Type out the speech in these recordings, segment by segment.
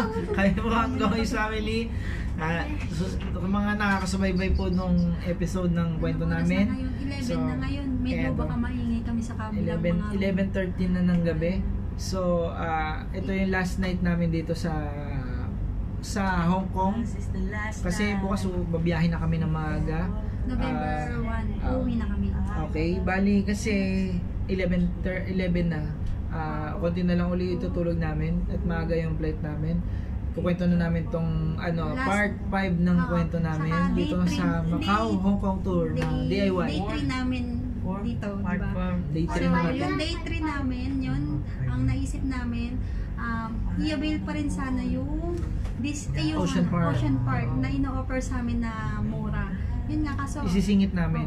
Kami po ang Goy's Family. Mga nakakasubaybay po nung episode ng kwento namin. 11 na ngayon. Medyo baka maingay kami sa kabilang 11:13 na ng gabi. So, ito yung last night namin dito sa Hong Kong. Kasi bukas babiyahin na kami ng maaga. November 1, uwi na kami. Okay, bali kasi 11 na. Konti na lang uli itutulog namin at maaga yung flight namin. Kukwento na namin tong part 5 ng kwento namin dito sa Macau, Hong Kong tour ng DIY. Day 3 namin dito, di ba? Day 3 So, naman. yung day 3 namin, yun, ang naisip namin, i-avail pa rin sana yung Ocean Park na ino-offer sa amin na mura. Yun nga, kaso isisingit namin.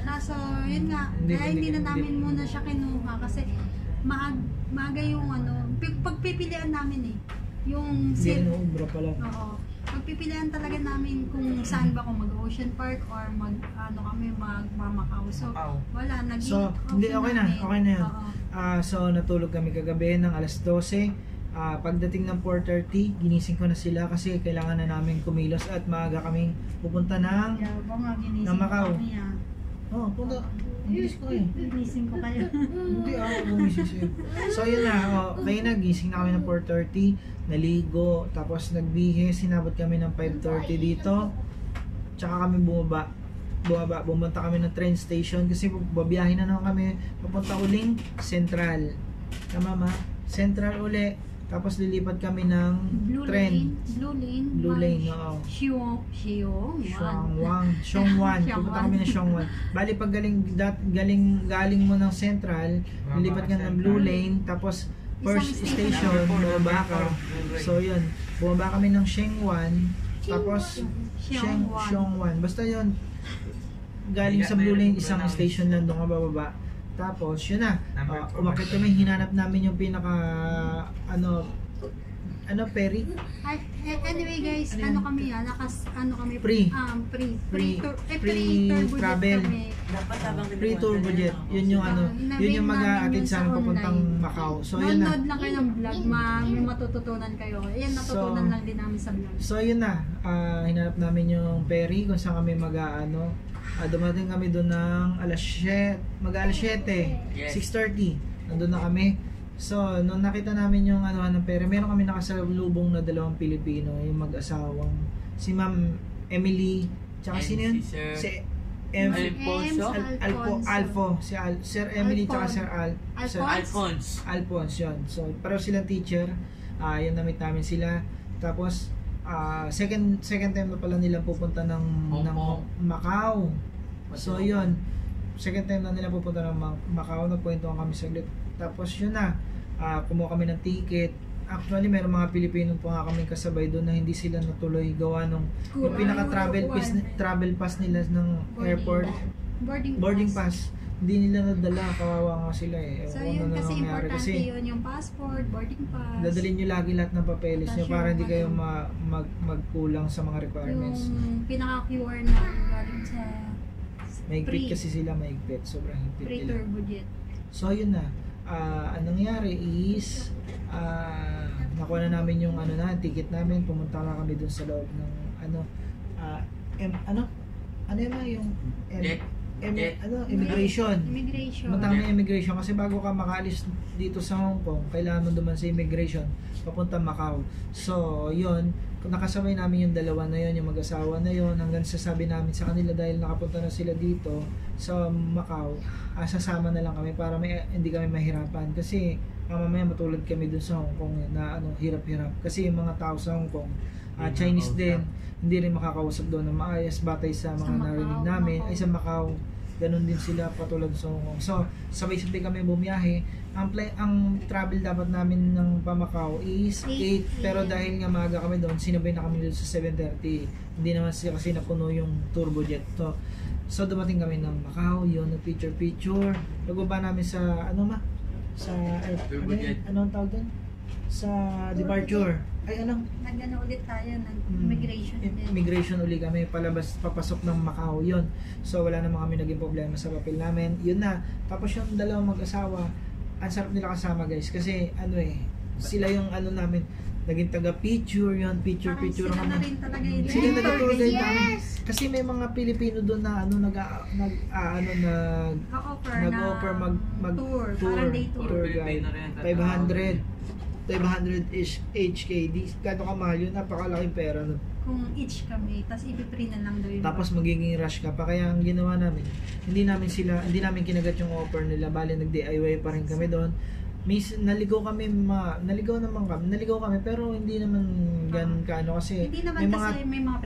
Kaso, yun nga, kaya hindi na namin muna siya kinuha kasi maaga yung pagpipilian namin yung Ubra pala. Oo. Pagpipilian talaga namin kung saan ba, kung mag-Ocean Park or mag-Macau. So, wala, So, hindi, okay na yun. So, natulog kami kagabi ng alas 12. Pagdating ng 4:30, ginising ko na sila kasi kailangan na namin kumilos at maaga kaming pupunta ng Macau. Punta. Ginising ko Ginising ko kayo. Hindi gumising siya. So yun na, kayo na, gising na kami ng 4:30, naligo, tapos nagbihis, sinabot kami ng 5:30 dito. Tsaka kami bumunta kami ng train station kasi babiyahin na naman kami papunta uling Central. Tama ma? Central uli. Tapos lilipat kami ng train. Blue Lane, oo. Xiongwan. Pupunta kami ng Xiongwan. Bali pag galing mo ng Central, lilipat ka ng Blue Lane, tapos first station, bumaba ka. So yun, bumaba kami ng Xiongwan, tapos Xiongwan. Basta yun, galing sa Blue Lane, isang station lang doon ka bababa. Tapos, yun na, umakit kami, hinanap namin yung pinaka, ferry? Anyway guys, kami, Free travel. Free tour budget. Yun yung yun yung mag-aatid sa amin papuntang Macau. So, yun na. Download lang kayo ng vlog, may matututunan kayo. Ayan, natutunan lang din namin sa vlog. So, yun na, hinanap namin yung ferry kung saan kami dumating kami doon ng alas 7, mag-alas 7, 6:30. Nandun na kami. So, nung nakita namin yung ng pera, meron kami nakasalubong na dalawang Pilipino, yung mag-asawang si Ma'am Emily, tsaka sino yun? Si Alfo. Sir Emily tsaka Sir Alphonse yun. So, pareho silang teacher. Yun, namit namin sila. Tapos, second time na pala nila pupunta ng Macau. So yun, second time na nila pupunta ng Macau, nagkwentuhan kami saglit. Tapos yun na, kumuha kami ng ticket. Actually, meron mga Pilipino po nga kami kasabay doon na hindi sila natuloy gawa nung yung travel pass nila ng airport. Boarding pass. Hindi nila nadala, kawawa nga sila So yun kasi importante yun, yung passport, boarding pass. Dadalhin nyo lagi lahat ng papeles nyo para hindi kayo magkulang sa mga requirements. Yung pinaka-QR na galing sa mahigpit kasi sila, mahigpit. Sobrang higpit free nila. tour budget. So yun na, anong nangyari is nakuha na namin yung ticket namin, pumunta na kami dun sa loob ng immigration. Pumunta kami immigration kasi bago ka makaalis dito sa Hong Kong, kailangan mo duman sa immigration papunta Macau. So yun, nakasabay namin yung dalawa na yun, yung mag-asawa na yun, hanggang sasabi namin sa kanila dahil nakapunta na sila dito sa Macau, sasama na lang kami para hindi kami mahirapan kasi mamaya matulad kami dun sa Hong Kong na hirap-hirap kasi yung mga tao sa Hong Kong Chinese din, hindi rin makakausap doon ng maayos batay sa mga narinig namin. Ay sa Macau, ganun din sila patulad sa Hong Kong. So, sabay-sabay kami bumiyahe. Ang travel dapat namin ng pa-Macau is 8, pero dahil nga maaga kami doon, sinabay na kami doon sa 7:30. Hindi naman kasi napuno yung turbo jet to. So, dumating kami ng Macau, yun, picture. Nagbaba namin sa, sa, anong tawag doon? Sa departure. Nag-ano ulit tayo ng immigration. Immigration ulit kami, papasok ng Macau yun. So wala naman kami naging problema sa papel namin. Yun na. Tapos yung dalawang mag-asawa, ang sarap nila kasama guys. Kasi sila yung namin, naging taga-picture yun, picture Sila na rin talaga yun. Sila na tour guide namin. Yes! Kasi may mga Pilipino doon na nag-offer mag tour, tour parang day tour. guide. 500 ish HKD. Gano'n kamahal yun, napakalaking pera nun. Kung each kami, tapos ipiprint na lang daw yun. Tapos magiging rush ka pa. Kaya ang ginawa namin, hindi namin kinagat yung offer nila. Bali nag-DIY pa rin kami doon. Naligaw kami pero hindi naman ganun kaano kasi Hindi naman may mga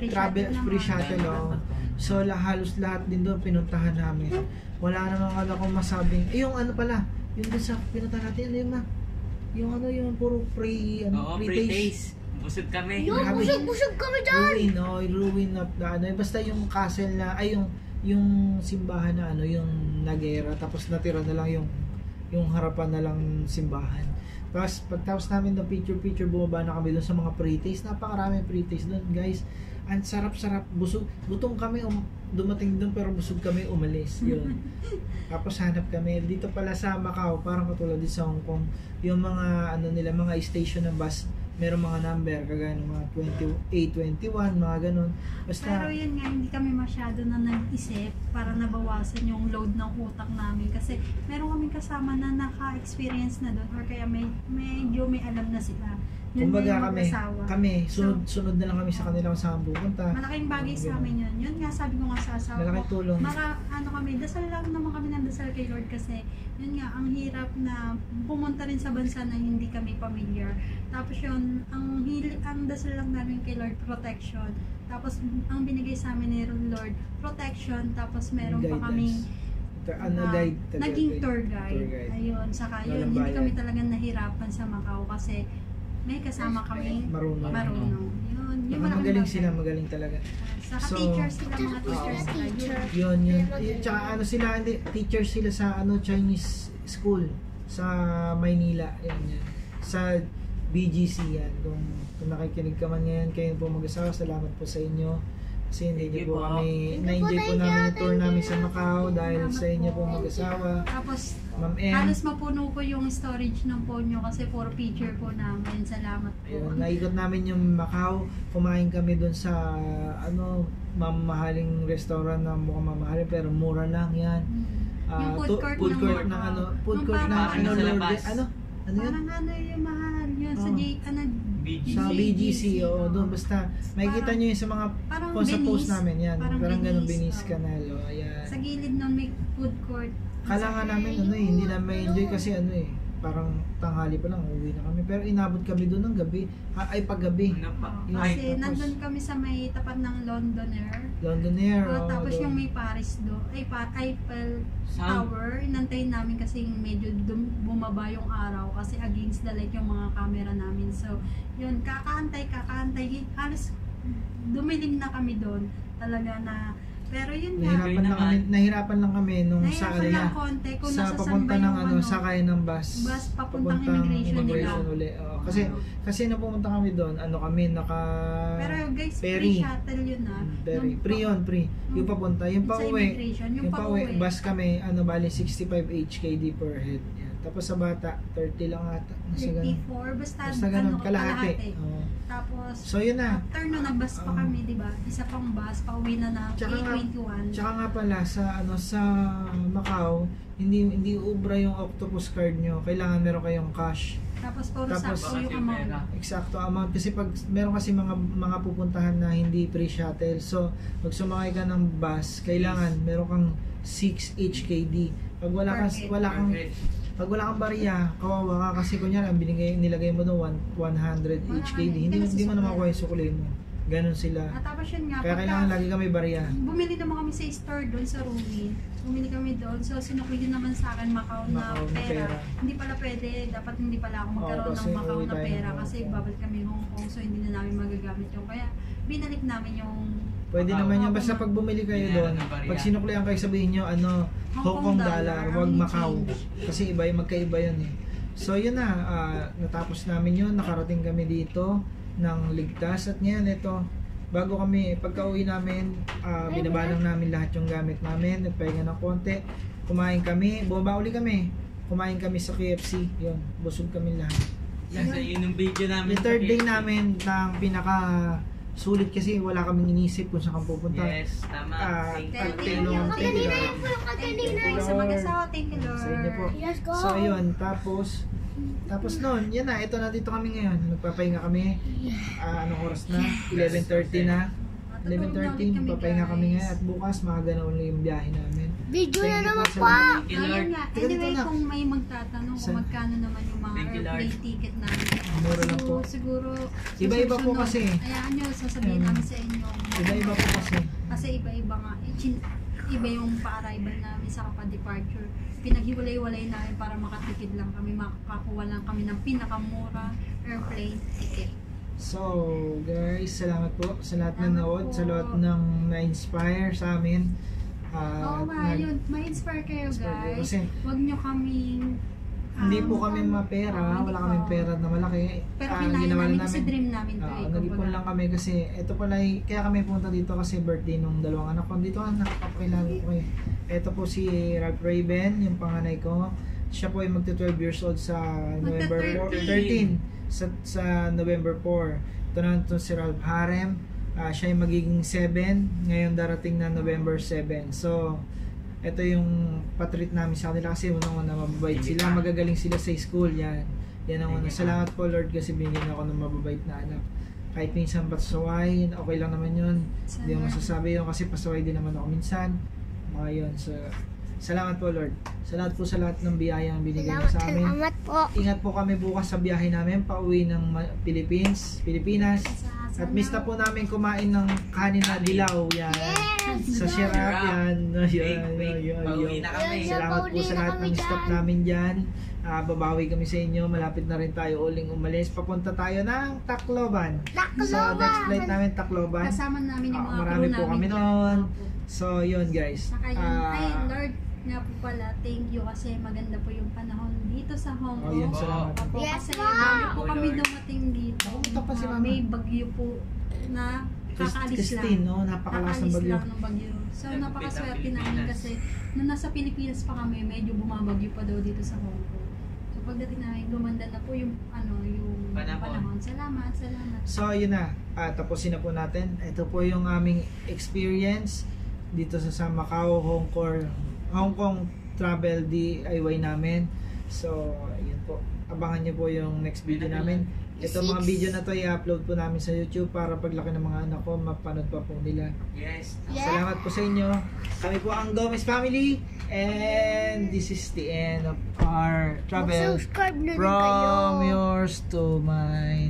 free shuttle so halos lahat din doon pinuntahan namin. Wala naman akong masabing yung ano pala, yung doon sa pinuntahan natin, ano yun ma? Yung puro free taste. Busog kami. Yung busog kami dyan! Ruin of the basta yung castle na yung simbahan na yung nagera tapos natira na lang yung harapan na lang simbahan. Tapos pagtapos namin ng picture bumaba na kami doon sa mga pre-taste. Napakaraming pre-taste doon, guys. Ang sarap-sarap. Gutom kami dumating doon pero busog kami umalis. Yun. Tapos hanap kami dito pala sa Macau, parang katulad din sa Hong Kong. Yung mga mga station ng bus, merong mga number kagaya ng mga 28, 21, mga ganun. Basta pero yun nga, hindi kami masyado na nag-isip para nabawasan yung load ng utak namin kasi meron kaming kasama na naka-experience na doon or kaya medyo may alam na sila. Yun kumbaga na yung kami sunod na lang kami sa kanila kung saan pupunta. Malaking bagay sa amin yun. Yun nga, sabi ko nga sa asawa malaking ko, tulong. kami, dasal lang naman kami ng dasal kay Lord kasi yun nga, ang hirap na pumunta rin sa bansa na hindi kami familiar. Tapos yun, ang dasal lang namin kay Lord, protection. Tapos ang binigay sa amin ni Lord, protection. Tapos meron pa kaming naging tour guide. Ayun, saka yun, hindi kami talagang nahirapan sa Macau kasi may kasama kami marunong. Yun magaling sila, magaling talaga. Saka teachers sila, mga teachers sila. Yun. Tsaka teachers sila sa Chinese school sa Maynila. Yan. Sa BGC yan. Kung nakikinig ka man ngayon, kayo po mag-asawa, salamat po sa inyo. Kasi hindi po kami, na-enjoy po namin yung tour namin sa Macau dahil sa inyo po mag-asawa. Tapos, Ma'am M. halos mapuno ko yung storage ng phone nyo kasi for picture po namin. Salamat po. Ayun, naikot namin yung Macau, kumain kami dun sa mamahaling restaurant na mukhang mamahalin pero mura lang yan. Yung food court ng food court na Parang yung mahal yun sa sa BGC doon basta makikita nyo yun sa mga post namin yan. Parang ganun Venice Canal. Ayan. Sa gilid nun may food court. Kailangan namin hindi namin enjoy kasi parang tanghali pa lang uwi na kami pero inabot kami doon ng gabi paggabi kasi nandun kami sa may tapat ng Londoner tapos yung may Paris Eiffel Tower inantayin namin kasi medyo bumaba yung araw kasi against the light yung mga camera namin so yun kakaantay halos dumilim na kami doon talaga na pero yun nahirapan lang kami nung sa papunta ng sakay ng bus papuntang immigration uli. Kasi nung pumunta kami doon, pero guys, free shuttle yun free. Yung papunta, yung pauwi, bus kami, bali 65 HKD per head. Tapos sa bata, 30 lang ata. 34, basta ganun, kalahati. Tapos, so yun na. After no, nag-bus pa kami, di ba? Isa pang bus, pauwi na 8:21. Tsaka nga pala, sa Macau, hindi ubra yung octopus card nyo. Kailangan meron kayong cash. Tapos sakto yung amount. Eksakto amount. Kasi pag meron kasi mga pupuntahan na hindi free shuttle. So, pag sumakay ka ng bus, kailangan meron kang 6 HKD. Pag wala kang bariya, kawawa ka kasi kunyari ang nilagay mo doon 100 HKD. Hindi mo na makuha yung sukulin mo. Ganon sila. Tapos yun nga, kaya kailangan lagi kami bariya. Bumili naman kami sa store doon sa Ruin. Bumili kami doon. So sinukli din naman sa akin Macau na pera. Hindi pala pwede. Dapat hindi pala ako magkaroon ng Macau na pera. Kasi babalik kami Hong Kong. So hindi na namin magagamit yung. Kaya binalik namin yung pwede naman yun. Basta pag bumili kayo doon, pag sinuklihan kayo sabihin nyo, Hong Kong dollar, wag Macau. Kasi magkaiba yun eh. So yun na, natapos namin yun. Nakarating kami dito ng ligtas. At ngayon ito, bago kami, pagka-uwi namin, binabalang namin lahat yung gamit namin. Nagpahinga ng konti. Kumain kami. Bumaba uli kami. Kumain kami sa KFC. Yun, busog kami lahat. Nasa yun yung video namin. Yung third day namin ng pinaka sulit kasi wala kaming inisip kung saan kami pupunta. Yes, tama. Thank you. Thank you, Lord. Thank you sa mag-asawa. Thank you, Lord. Sa inyo po. Let's go. So ayun, tapos noon, yan na, ito na dito kami ngayon. Magpapahinga kami. Anong oras na? 11:30 na. 11:30, papahinga kami ngayon at bukas maaga na ulit yung biyahe namin. Video na Thank you naman po sa po. lahat. Ayun nga. Teka, dito Anyway, na. kung may magtatanong kung magkano naman yung mga Thank you, Lord. airplane ticket namin. Mura lang po. Siguro, Iba-iba po susunod. kasi. Hayaan nyo, sasabihin namin sa inyo. Iba-iba po kasi. Kasi iba-iba nga. Iba yung pa-arrival namin sa pa-departure. Pinaghiwalay-walay namin para makatipid lang kami. Makakuha lang kami ng pinakamura airplane ticket. So, guys, salamat po sa lahat na nanood, sa lahat ng na-inspire sa amin. Oo nga, yun. Ma-inspire kayo, Inspire guys. kasi Huwag nyo kaming... hindi po kami mapera, wala kaming pera na malaki. Pero kinain namin kasi dream namin to. Nag-ipon lang kami kasi ito pala, kaya kami punta dito kasi birthday nung dalawang anak ko. Dito nga nakapakilala ko kayo. Ito po si Ralph Raven, yung panganay ko. Siya po ay magta-12 years old sa November 13. Sa November 4. Ito naman ito si Ralph Harem. Siya ay magiging 7 ngayon darating na November 7. So ito yung patreat namin sa kanila kasi unang-una mababait sila, magagaling sila sa school. Yan ang una. Salamat po Lord kasi binigyan ako ng mababait na anak. Kahit minsan pasaway, okay lang naman yun. Hindi mo masasabi yun kasi pasaway din naman ako minsan. Mga yun. So, salamat po Lord. Salamat po sa lahat ng biyayang binigay niyo sa amin. Salamat po. Ingat po kami bukas sa biyahe namin pauwi ng Pilipinas. At miss na po namin kumain ng kanin na dilaw. Yan. Sa Sierra. Yan. Pauwi na kami. Salamat po sa lahat ng staff namin dyan. Babawi kami sa inyo. Malapit na rin tayo uling umalis. Papunta tayo ng Tacloban. So next flight namin Tacloban. Kasama namin yung mga Marami crew po namin kami dyan. noon. Opo. So yun guys. Saka yun, ay Lord nga po pala, thank you kasi maganda po yung panahon dito sa Hong Kong. Oh, yun, salamat. Opo, Yes, kasi po. bago po Oh, kami Lord. dumating dito. Pumunta pa si Mama. May bagyo po na kakaalis Christine, lang. no? Napakalakas ng Kakaalis bagyo. lang ng bagyo. So Nagpit ang napakaswerte namin Pilipinas. kasi nung nasa Pilipinas pa kami, medyo bumabagyo pa daw dito sa Hong Kong. So pagdating namin, gumanda na po yung yung panahon. Salamat. So yun na, tapusin na po natin. Ito po yung aming experience dito sa Macau, Hong Kong travel DIY namin. So yun po, abangan nyo po yung next video namin. Ito mga video na to i-upload po namin sa YouTube para paglaki ng mga anak ko mapanood pa po nila. Yes. Salamat po sa inyo. Kami po ang Gomez family and this is the end of our travel Subscribe na rin kayo. from yours to mine.